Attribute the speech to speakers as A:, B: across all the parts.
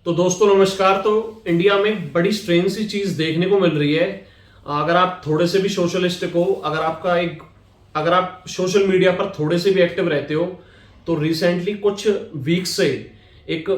A: तो दोस्तों नमस्कार। तो इंडिया में बड़ी स्ट्रेंज सी चीज देखने को मिल रही है। अगर आप थोड़े से भी सोशलिस्टिक हो, अगर आप सोशल मीडिया पर थोड़े से भी एक्टिव रहते हो, तो रिसेंटली कुछ वीक से एक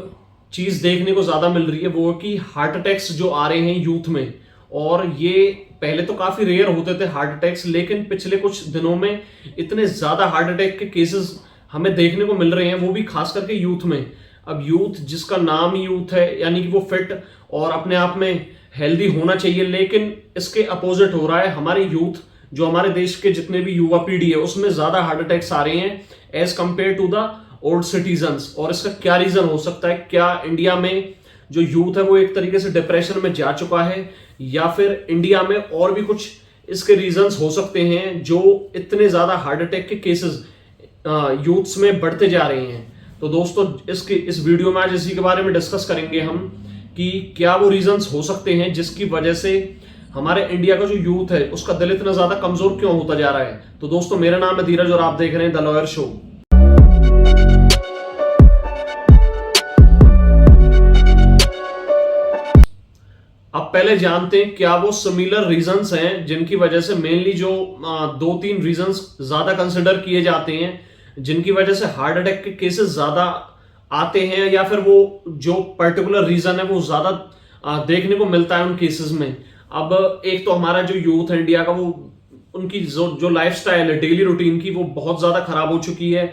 A: चीज देखने को ज्यादा मिल रही है, वो कि हार्ट अटैक्स जो आ रहे हैं यूथ में। और ये पहले तो काफी रेयर होते थे हार्ट अटैक्स, लेकिन पिछले कुछ दिनों में इतने ज्यादा हार्ट अटैक के केसेस हमें देखने को मिल रहे हैं, वो भी खास करके यूथ में। अब यूथ जिसका नाम ही यूथ है, यानी कि वो फिट और अपने आप में हेल्दी होना चाहिए, लेकिन इसके अपोजिट हो रहा है। हमारे यूथ जो हमारे देश के जितने भी युवा पीढ़ी है, उसमें ज्यादा हार्ट अटैक्स आ रहे हैं as compared to the old citizens. और इसका क्या रीजन हो सकता है? क्या इंडिया में जो यूथ है वो एक तरीके से डिप्रेशन में जा चुका है, या फिर इंडिया में और भी कुछ इसके रीजंस हो सकते हैं जो इतने ज्यादा हार्ट अटैक के केसेस यूथ्स में बढ़ते जा रहे हैं? तो दोस्तों इस वीडियो में आज इसी के बारे में डिस्कस करेंगे हम कि क्या वो रीजंस हो सकते हैं जिसकी वजह से हमारे इंडिया का जो यूथ है उसका दिल इतना ज्यादा कमजोर क्यों होता जा रहा है। तो दोस्तों मेरा नाम है धीरज और आप देख रहे हैं द लॉयर शो। अब पहले जानते हैं क्या वो सिमिलर रीजंस हैं जिनकी वजह से मेनली जो दो तीन रीजंस ज्यादा कंसिडर किए जाते हैं, जिनकी वजह से हार्ट अटैक के केसेस ज्यादा आते हैं, या फिर वो जो पर्टिकुलर रीजन है वो ज्यादा देखने को मिलता है उन केसेस में। अब एक तो हमारा जो यूथ है इंडिया का, वो उनकी जो लाइफस्टाइल है डेली रूटीन की, वो बहुत ज्यादा खराब हो चुकी है।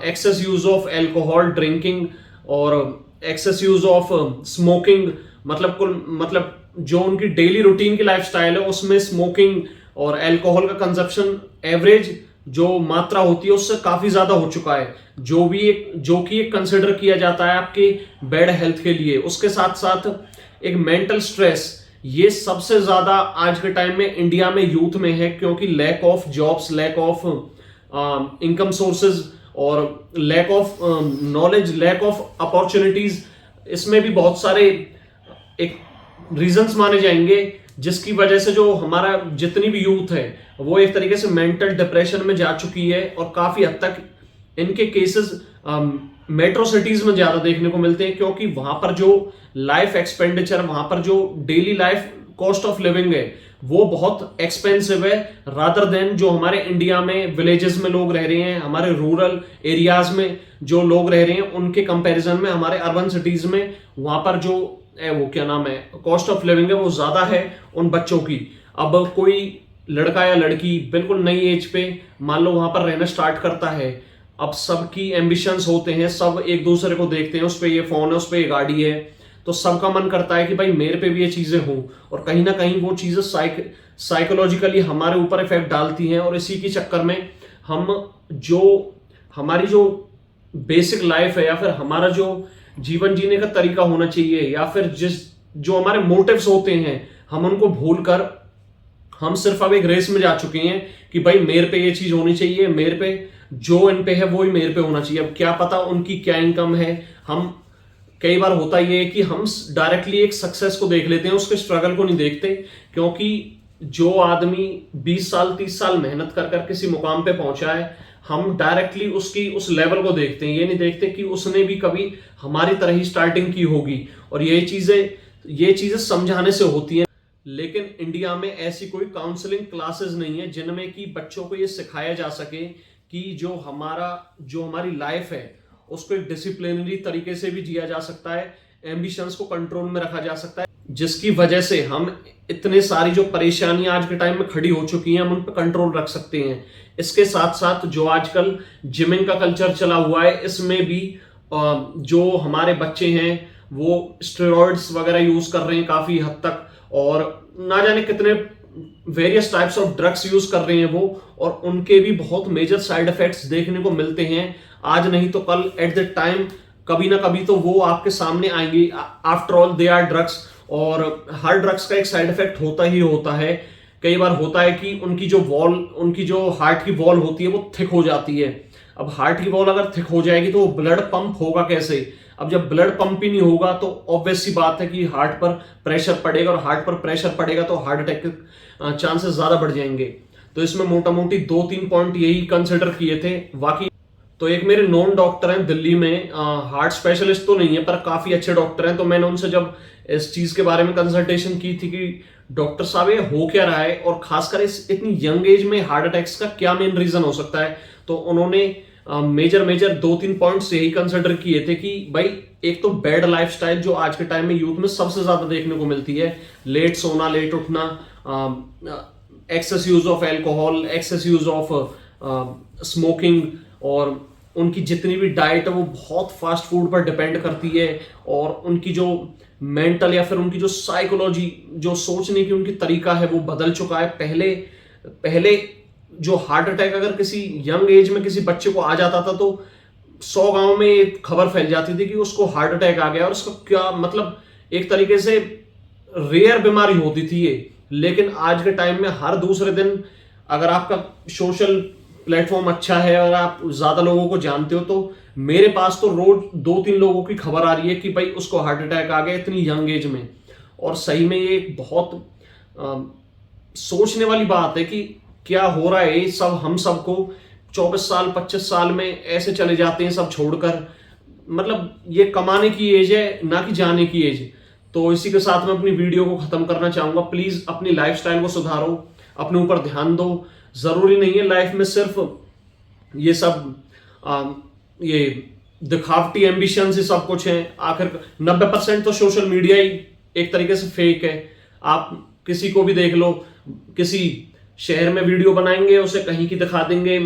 A: Excess use of alcohol drinking और एक्सेस यूज ऑफ स्मोकिंग, मतलब जो उनकी डेली रूटीन की लाइफस्टाइल है उसमें स्मोकिंग और अल्कोहल का कंजप्शन एवरेज जो मात्रा होती है उससे काफी ज्यादा हो चुका है, जो कि एक कंसिडर किया जाता है आपके बेड हेल्थ के लिए। उसके साथ साथ एक मेंटल स्ट्रेस, ये सबसे ज्यादा आज के टाइम में इंडिया में यूथ में है, क्योंकि lack of jobs, lack of income sources और lack of knowledge, lack of opportunities, इसमें भी बहुत सारे एक रीजंस माने जाएंगे जिसकी वजह से जो हमारा जितनी भी यूथ है वो एक तरीके से मेंटल डिप्रेशन में जा चुकी है। और काफी हद तक इनके केसेस मेट्रो सिटीज में ज्यादा देखने को मिलते हैं, क्योंकि वहां पर जो लाइफ एक्सपेंडिचर, वहां पर जो daily life cost of living है वो बहुत एक्सपेंसिव है, रादर देन जो हमारे इंडिया में विलेजेस में लोग रह रहे हैं, हमारे रूरल एरियाज में जो लोग रह रहे हैं उनके कंपैरिजन में हमारे अर्बन सिटीज में वहां पर जो वो क्या नाम है कॉस्ट ऑफ लिविंग है वो ज्यादा है उन बच्चों की। अब कोई लड़का या लड़की बिल्कुल नई एज पे मान लो वहां पर रहना स्टार्ट करता है, अब सबकी एम्बिशंस होते हैं, सब एक दूसरे को देखते हैं, उस पे ये फोन है, उस पे ये गाड़ी है, तो सबका मन करता है कि भाई मेरे पे भी ये चीजें हों। और कहीं ना कहीं वो चीजें साइकोलॉजिकली हमारे ऊपर इफेक्ट डालती हैं, और इसी के चक्कर में हमारी जो बेसिक लाइफ है, या फिर हमारा जो जीवन जीने का तरीका होना चाहिए, या फिर जो हमारे मोटिव्स होते हैं, हम उनको भूलकर हम सिर्फ अब एक रेस में जा चुके हैं कि भाई मेरे पे ये चीज होनी चाहिए, मेरे पे जो इन पे है वो ही मेरे पे होना चाहिए। अब क्या पता उनकी क्या इनकम है। हम कई बार होता ये है कि हम डायरेक्टली एक सक्सेस को देख लेते हैं, उसके स्ट्रगल को नहीं देखते, क्योंकि जो आदमी 20 साल 30 साल मेहनत कर कर किसी मुकाम पे पहुंचा है, हम डायरेक्टली उसकी उस लेवल को देखते हैं, ये नहीं देखते कि उसने भी कभी हमारी तरह ही स्टार्टिंग की होगी। और ये चीजें समझाने से होती हैं। लेकिन इंडिया में ऐसी कोई काउंसलिंग क्लासेस नहीं है जिनमें कि बच्चों को ये सिखाया जा सके कि जो हमारी लाइफ है उसको एक डिसिप्लिनरी तरीके से भी जिया जा सकता है, एम्बिशंस को कंट्रोल में रखा जा सकता है, जिसकी वजह से हम इतने सारी जो परेशानियां आज के टाइम में खड़ी हो चुकी हैं हम उन पर कंट्रोल रख सकते हैं। इसके साथ साथ जो आजकल जिमिंग का कल्चर चला हुआ है, इसमें भी जो हमारे बच्चे हैं वो स्टेरॉइड्स वगैरह यूज कर रहे हैं काफी हद तक, और ना जाने कितने various types of drugs use कर रहे हैं वो, और उनके भी बहुत मेजर साइड इफेक्ट्स देखने को मिलते हैं। आज नहीं तो कल एट द टाइम कभी ना कभी तो वो आपके सामने आएंगे। After all they are drugs, और हर ड्रग्स का एक साइड इफेक्ट होता ही होता है। कई बार होता है कि उनकी जो हार्ट की वॉल होती है वो थिक हो जाती है। अब हार्ट की वॉल अगर थिक हो जाएगी तो ब्लड पंप होगा कैसे? अब जब ब्लड पंप ही नहीं होगा तो ऑब्वियस सी बात है कि हार्ट पर प्रेशर पड़ेगा, और हार्ट पर प्रेशर पड़ेगा तो हार्ट अटैक के चांसेस ज्यादा बढ़ जाएंगे। तो इसमें मोटा मोटी 2-3 पॉइंट यही कंसिडर किए थे। बाकी तो एक मेरे नॉन डॉक्टर हैं दिल्ली में, हार्ट स्पेशलिस्ट तो नहीं है पर काफी अच्छे डॉक्टर हैं। तो मैंने उनसे जब इस चीज के बारे में कंसल्टेशन की थी कि डॉक्टर साहब ये हो क्या रहा है और खासकर इस इतनी यंग एज में हार्ट अटैक्स का क्या मेन रीजन हो सकता है, तो उन्होंने मेजर 2-3 पॉइंट्स यही कंसिडर किए थे कि भाई एक तो बैड लाइफस्टाइल जो आज के टाइम में यूथ में सबसे ज्यादा देखने को मिलती है, लेट सोना, लेट उठना, excess use of alcohol, excess use of smoking, और उनकी जितनी भी डाइट है वो बहुत फास्ट फूड पर डिपेंड करती है, और उनकी जो मेंटल या फिर उनकी जो साइकोलॉजी, जो सोचने की उनकी तरीका है वो बदल चुका है। पहले जो हार्ट अटैक अगर किसी यंग एज में किसी बच्चे को आ जाता था तो 100 गांव में एक खबर फैल जाती थी कि उसको हार्ट अटैक आ गया, और उसका क्या मतलब एक तरीके से रेयर बीमारी होती थी ये। लेकिन आज के टाइम में हर दूसरे दिन अगर आपका सोशल प्लेटफॉर्म अच्छा है और आप ज्यादा लोगों को जानते हो, तो मेरे पास तो रोज 2-3 लोगों की खबर आ रही है कि भाई उसको हार्ट अटैक आ गया इतनी यंग एज में। और सही में ये एक बहुत सोचने वाली बात है कि क्या हो रहा है। सब हम सबको 24 साल 25 साल में ऐसे चले जाते हैं सब छोड़कर, मतलब ये कमाने की एज है ना कि जाने की एज। तो इसी के साथ मैं अपनी वीडियो को खत्म करना चाहूंगा। प्लीज अपनी लाइफस्टाइल को सुधारो, अपने ऊपर ध्यान दो। जरूरी नहीं है लाइफ में सिर्फ ये सब ये दिखावटी एम्बिशन से सब कुछ है। आखिर 90% तो सोशल मीडिया ही एक तरीके से फेक है। आप किसी को भी देख लो, किसी शहर में वीडियो बनाएंगे उसे कहीं की दिखा देंगे।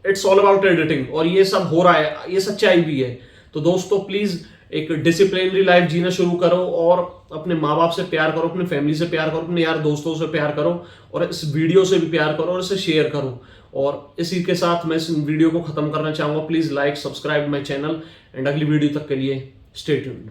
A: इट्स ऑल अबाउट एडिटिंग, और ये सब हो रहा है, ये सच्चाई भी है। तो दोस्तों प्लीज एक डिसिप्लिनरी लाइफ जीना शुरू करो, और अपने माँ बाप से प्यार करो, अपनी फैमिली से प्यार करो, अपने यार दोस्तों से प्यार करो, और इस वीडियो से भी प्यार करो और इसे शेयर करो। और इसी के साथ मैं इस वीडियो को खत्म करना चाहूंगा। Please like, subscribe my channel, and अगली वीडियो तक के लिए स्टे ट्यून्ड।